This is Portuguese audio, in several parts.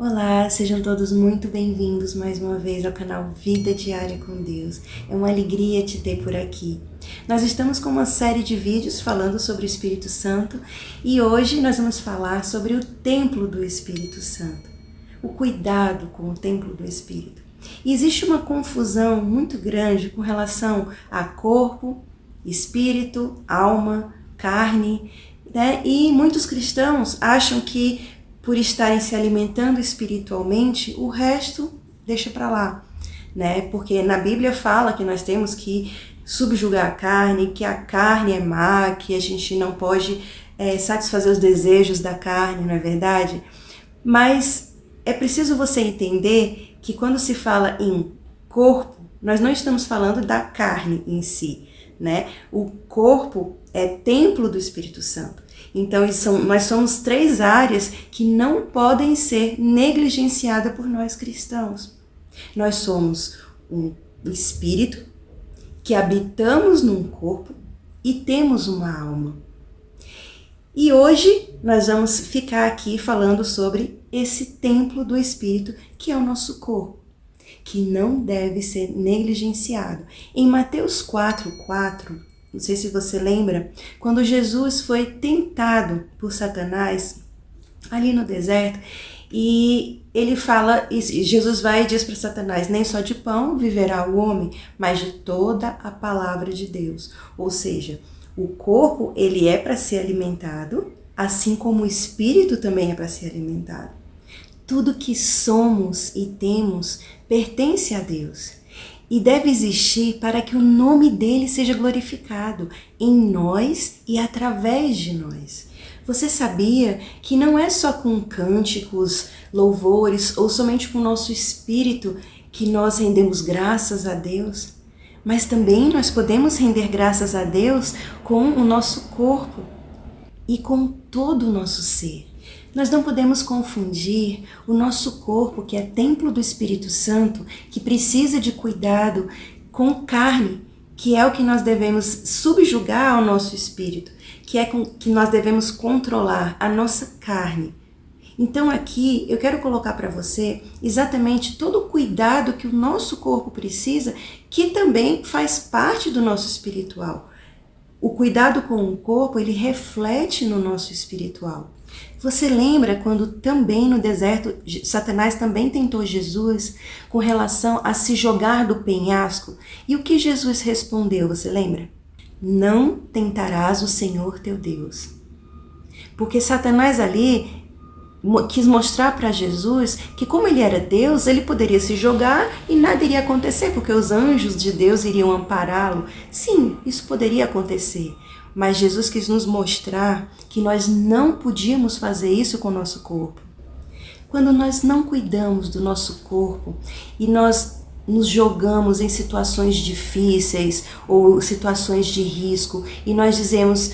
Olá, sejam todos muito bem-vindos mais uma vez ao canal Vida Diária com Deus. É uma alegria te ter por aqui. Nós estamos com uma série de vídeos falando sobre o Espírito Santo e hoje nós vamos falar sobre o templo do Espírito Santo, o cuidado com o templo do Espírito. E existe uma confusão muito grande com relação a corpo, espírito, alma, carne, né? E muitos cristãos acham que por estarem se alimentando espiritualmente, o resto deixa para lá, né? Porque na Bíblia fala que nós temos que subjugar a carne, que a carne é má, que a gente não pode satisfazer os desejos da carne, não é verdade? Mas é preciso você entender que quando se fala em corpo, nós não estamos falando da carne em si, né? O corpo é templo do Espírito Santo. Então, nós somos três áreas que não podem ser negligenciadas por nós cristãos. Nós somos um espírito que habitamos num corpo e temos uma alma. E hoje nós vamos ficar aqui falando sobre esse templo do Espírito, que é o nosso corpo, que não deve ser negligenciado. Em Mateus 4:4, não sei se você lembra, quando Jesus foi tentado por Satanás ali no deserto, e ele fala, Jesus vai e diz para Satanás: nem só de pão viverá o homem, mas de toda a palavra de Deus. Ou seja, o corpo ele é para ser alimentado, assim como o espírito também é para ser alimentado. Tudo que somos e temos pertence a Deus e deve existir para que o nome dele seja glorificado em nós e através de nós. Você sabia que não é só com cânticos, louvores ou somente com o nosso espírito que nós rendemos graças a Deus? Mas também nós podemos render graças a Deus com o nosso corpo e com todo o nosso ser. Nós não podemos confundir o nosso corpo, que é templo do Espírito Santo, que precisa de cuidado, com carne, que é o que nós devemos subjugar ao nosso espírito, que é que nós devemos controlar a nossa carne. Então aqui eu quero colocar para você exatamente todo o cuidado que o nosso corpo precisa, que também faz parte do nosso espiritual. O cuidado com o corpo, ele reflete no nosso espiritual. Você lembra quando também no deserto, Satanás também tentou Jesus com relação a se jogar do penhasco? E o que Jesus respondeu, você lembra? Não tentarás o Senhor teu Deus. Porque Satanás ali quis mostrar para Jesus que como ele era Deus, ele poderia se jogar e nada iria acontecer, porque os anjos de Deus iriam ampará-lo. Sim, isso poderia acontecer. Mas Jesus quis nos mostrar que nós não podíamos fazer isso com o nosso corpo. Quando nós não cuidamos do nosso corpo e nós nos jogamos em situações difíceis ou situações de risco e nós dizemos: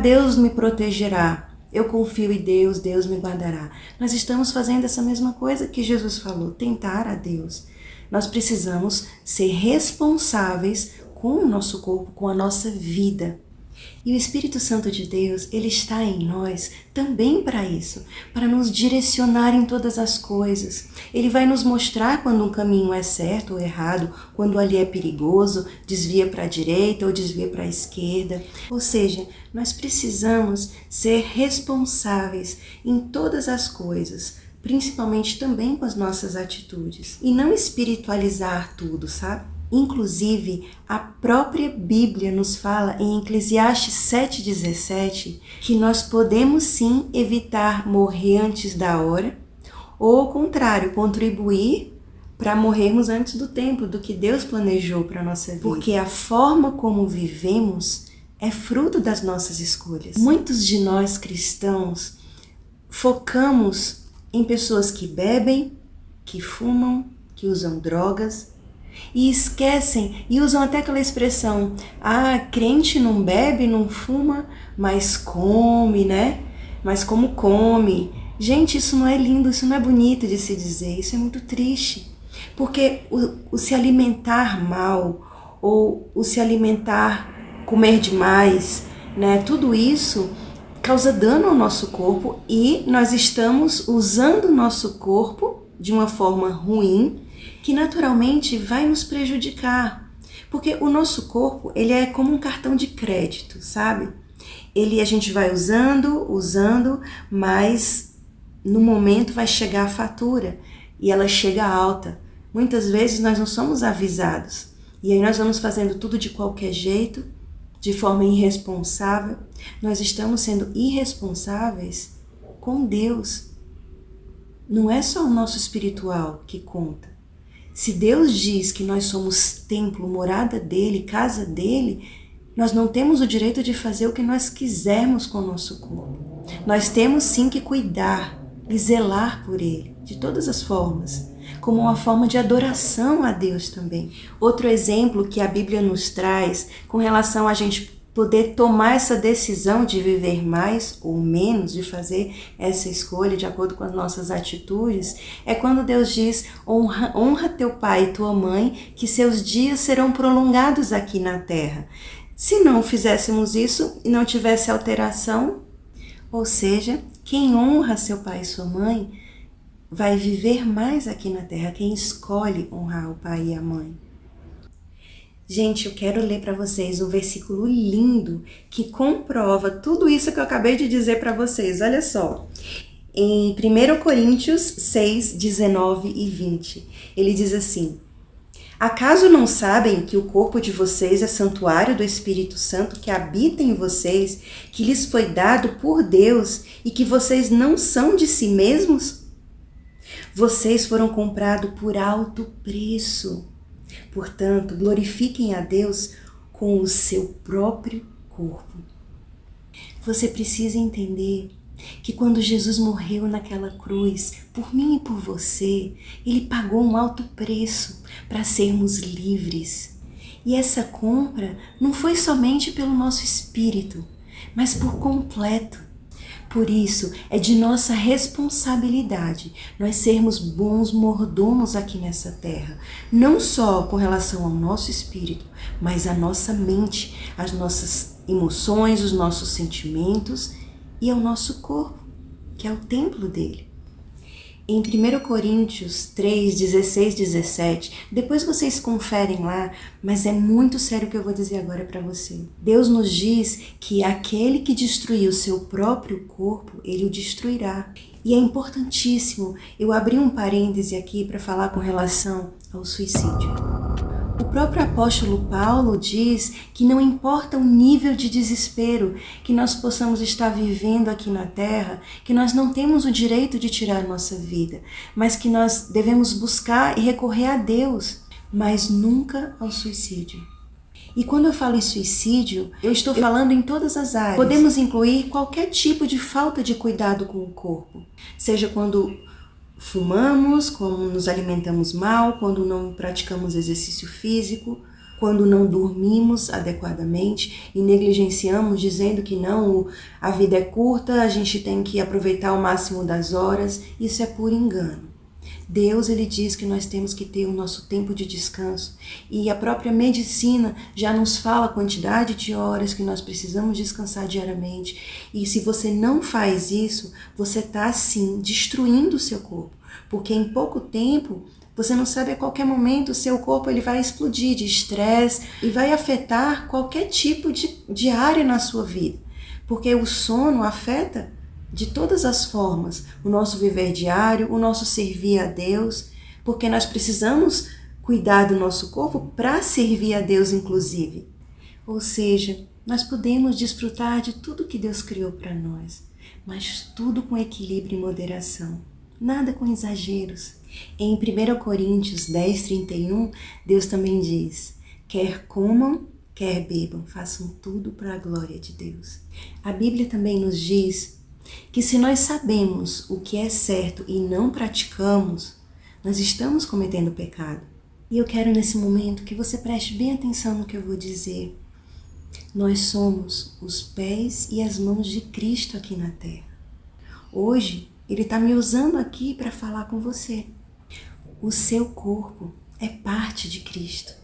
Deus me protegerá, eu confio em Deus, Deus me guardará. Nós estamos fazendo essa mesma coisa que Jesus falou, tentar a Deus. Nós precisamos ser responsáveis com o nosso corpo, com a nossa vida. E o Espírito Santo de Deus, ele está em nós também para isso, para nos direcionar em todas as coisas. Ele vai nos mostrar quando um caminho é certo ou errado, quando ali é perigoso, desvia para a direita ou desvia para a esquerda. Ou seja, nós precisamos ser responsáveis em todas as coisas, principalmente também com as nossas atitudes. E não espiritualizar tudo, sabe? Inclusive, a própria Bíblia nos fala em Eclesiastes 7,17 que nós podemos sim evitar morrer antes da hora ou, ao contrário, contribuir para morrermos antes do tempo, do que Deus planejou para a nossa vida. Porque a forma como vivemos é fruto das nossas escolhas. Muitos de nós cristãos focamos em pessoas que bebem, que fumam, que usam drogas, e esquecem e usam até aquela expressão: crente não bebe, não fuma, mas come, né? Mas como come? Gente, isso não é lindo, isso não é bonito de se dizer, isso é muito triste. Porque o se alimentar mal, ou o se alimentar, comer demais, né? Tudo isso causa dano ao nosso corpo e nós estamos usando o nosso corpo de uma forma ruim que naturalmente vai nos prejudicar. Porque o nosso corpo, ele é como um cartão de crédito, sabe? A gente vai usando, mas no momento vai chegar a fatura e ela chega alta. Muitas vezes nós não somos avisados e aí nós vamos fazendo tudo de qualquer jeito, de forma irresponsável. Nós estamos sendo irresponsáveis com Deus. Não é só o nosso espiritual que conta. Se Deus diz que nós somos templo, morada dele, casa dele, nós não temos o direito de fazer o que nós quisermos com o nosso corpo. Nós temos sim que cuidar e zelar por ele, de todas as formas, como uma forma de adoração a Deus também. Outro exemplo que a Bíblia nos traz com relação a gente poder tomar essa decisão de viver mais ou menos, de fazer essa escolha de acordo com as nossas atitudes, é quando Deus diz: honra teu pai e tua mãe, que seus dias serão prolongados aqui na terra. Se não fizéssemos isso e não tivesse alteração, ou seja, quem honra seu pai e sua mãe vai viver mais aqui na terra, quem escolhe honrar o pai e a mãe. Gente, eu quero ler para vocês um versículo lindo que comprova tudo isso que eu acabei de dizer para vocês. Olha só, em 1 Coríntios 6, 19 e 20, ele diz assim: acaso não sabem que o corpo de vocês é santuário do Espírito Santo que habita em vocês, que lhes foi dado por Deus e que vocês não são de si mesmos? Vocês foram comprados por alto preço. Portanto, glorifiquem a Deus com o seu próprio corpo. Você precisa entender que quando Jesus morreu naquela cruz, por mim e por você, ele pagou um alto preço para sermos livres. E essa compra não foi somente pelo nosso espírito, mas por completo. Por isso, é de nossa responsabilidade nós sermos bons mordomos aqui nessa terra, não só com relação ao nosso espírito, mas à nossa mente, às nossas emoções, os nossos sentimentos e ao nosso corpo, que é o templo dele. Em 1 Coríntios 3, 16, 17, depois vocês conferem lá, mas é muito sério o que eu vou dizer agora para você. Deus nos diz que aquele que destruir o seu próprio corpo, ele o destruirá. E é importantíssimo, eu abri um parêntese aqui para falar com relação ao suicídio. O próprio apóstolo Paulo diz que não importa o nível de desespero que nós possamos estar vivendo aqui na terra, que nós não temos o direito de tirar nossa vida, mas que nós devemos buscar e recorrer a Deus, mas nunca ao suicídio. E quando eu falo em suicídio, eu estou falando em todas as áreas. Podemos incluir qualquer tipo de falta de cuidado com o corpo, seja quando fumamos, quando nos alimentamos mal, quando não praticamos exercício físico, quando não dormimos adequadamente e negligenciamos dizendo que não, a vida é curta, a gente tem que aproveitar o máximo das horas. Isso é puro engano. Deus, ele diz que nós temos que ter o nosso tempo de descanso e a própria medicina já nos fala a quantidade de horas que nós precisamos descansar diariamente. E se você não faz isso, você está sim destruindo o seu corpo, porque em pouco tempo, você não sabe, a qualquer momento o seu corpo ele vai explodir de estresse e vai afetar qualquer tipo de área na sua vida, porque o sono afeta de todas as formas o nosso viver diário, o nosso servir a Deus, porque nós precisamos cuidar do nosso corpo para servir a Deus inclusive. Ou seja, nós podemos desfrutar de tudo que Deus criou para nós, mas tudo com equilíbrio e moderação, nada com exageros. Em 1 Coríntios 10, 31, Deus também diz: quer comam, quer bebam, façam tudo para a glória de Deus. A Bíblia também nos diz que se nós sabemos o que é certo e não praticamos, nós estamos cometendo pecado. E eu quero nesse momento que você preste bem atenção no que eu vou dizer. Nós somos os pés e as mãos de Cristo aqui na terra. Hoje, Ele está me usando aqui para falar com você. O seu corpo é parte de Cristo.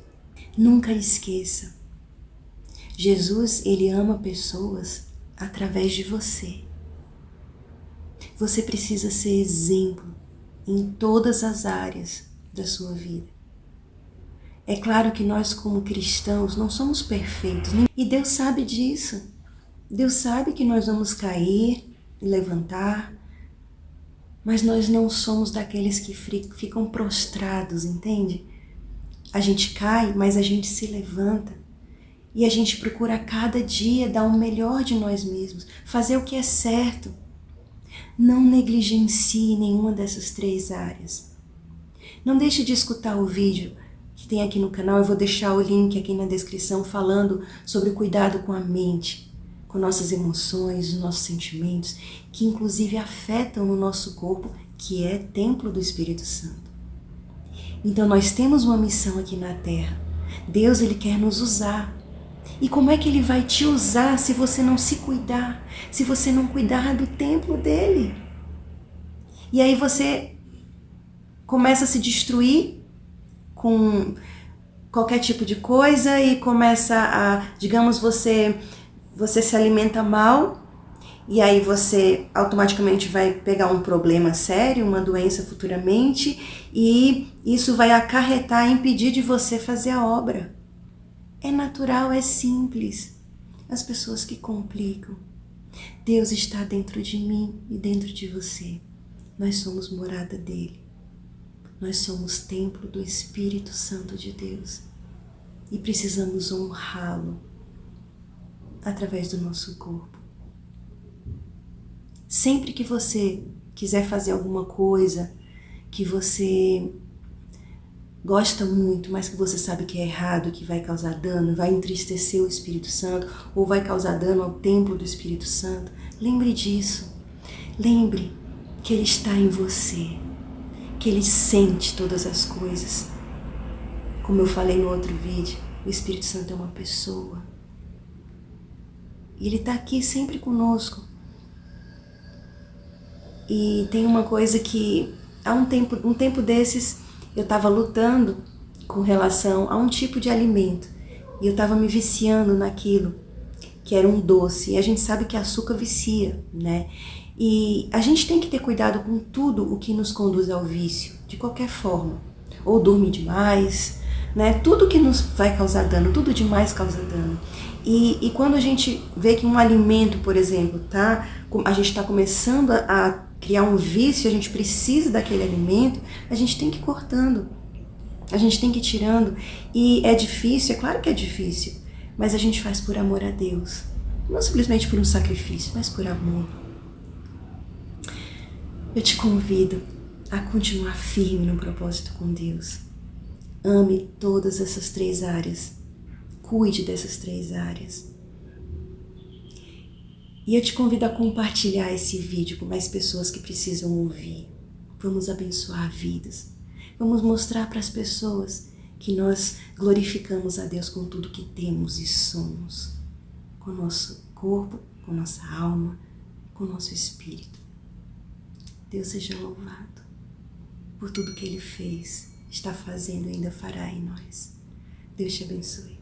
Nunca esqueça. Jesus, ele ama pessoas através de você. Você precisa ser exemplo em todas as áreas da sua vida. É claro que nós, como cristãos, não somos perfeitos. E Deus sabe disso. Deus sabe que nós vamos cair e levantar, mas nós não somos daqueles que ficam prostrados, entende? A gente cai, mas a gente se levanta. E a gente procura a cada dia dar o melhor de nós mesmos, fazer o que é certo. Não negligencie nenhuma dessas 3 áreas. Não deixe de escutar o vídeo que tem aqui no canal. Eu vou deixar o link aqui na descrição falando sobre o cuidado com a mente, com nossas emoções, os nossos sentimentos, que inclusive afetam o nosso corpo, que é templo do Espírito Santo. Então nós temos uma missão aqui na Terra. Deus, Ele quer nos usar. E como é que Ele vai te usar se você não se cuidar, se você não cuidar do templo dEle? E aí você começa a se destruir com qualquer tipo de coisa e começa a, digamos, você se alimenta mal e aí você automaticamente vai pegar um problema sério, uma doença futuramente, e isso vai acarretar, impedir de você fazer a obra. É natural, é simples. As pessoas que complicam. Deus está dentro de mim e dentro de você. Nós somos morada dele. Nós somos templo do Espírito Santo de Deus. E precisamos honrá-lo através do nosso corpo. Sempre que você quiser fazer alguma coisa que você gosta muito, mas que você sabe que é errado, que vai causar dano, vai entristecer o Espírito Santo ou vai causar dano ao templo do Espírito Santo, lembre disso. Lembre que Ele está em você, que Ele sente todas as coisas. Como eu falei no outro vídeo, o Espírito Santo é uma pessoa. E Ele está aqui sempre conosco. E tem uma coisa que, há um tempo desses, eu estava lutando com relação a um tipo de alimento. E eu estava me viciando naquilo, que era um doce. E a gente sabe que açúcar vicia, né? E a gente tem que ter cuidado com tudo o que nos conduz ao vício, de qualquer forma. Ou dormir demais, né? Tudo que nos vai causar dano, tudo demais causa dano. E quando a gente vê que um alimento, por exemplo, a gente está começando a criar um vício, a gente precisa daquele alimento, a gente tem que ir cortando, a gente tem que ir tirando. E é difícil, é claro que é difícil, mas a gente faz por amor a Deus. Não simplesmente por um sacrifício, mas por amor. Eu te convido a continuar firme no propósito com Deus. Ame todas essas 3 áreas. Cuide dessas 3 áreas. E eu te convido a compartilhar esse vídeo com mais pessoas que precisam ouvir. Vamos abençoar vidas. Vamos mostrar para as pessoas que nós glorificamos a Deus com tudo que temos e somos. Com o nosso corpo, com nossa alma, com o nosso espírito. Deus seja louvado por tudo que Ele fez, está fazendo e ainda fará em nós. Deus te abençoe.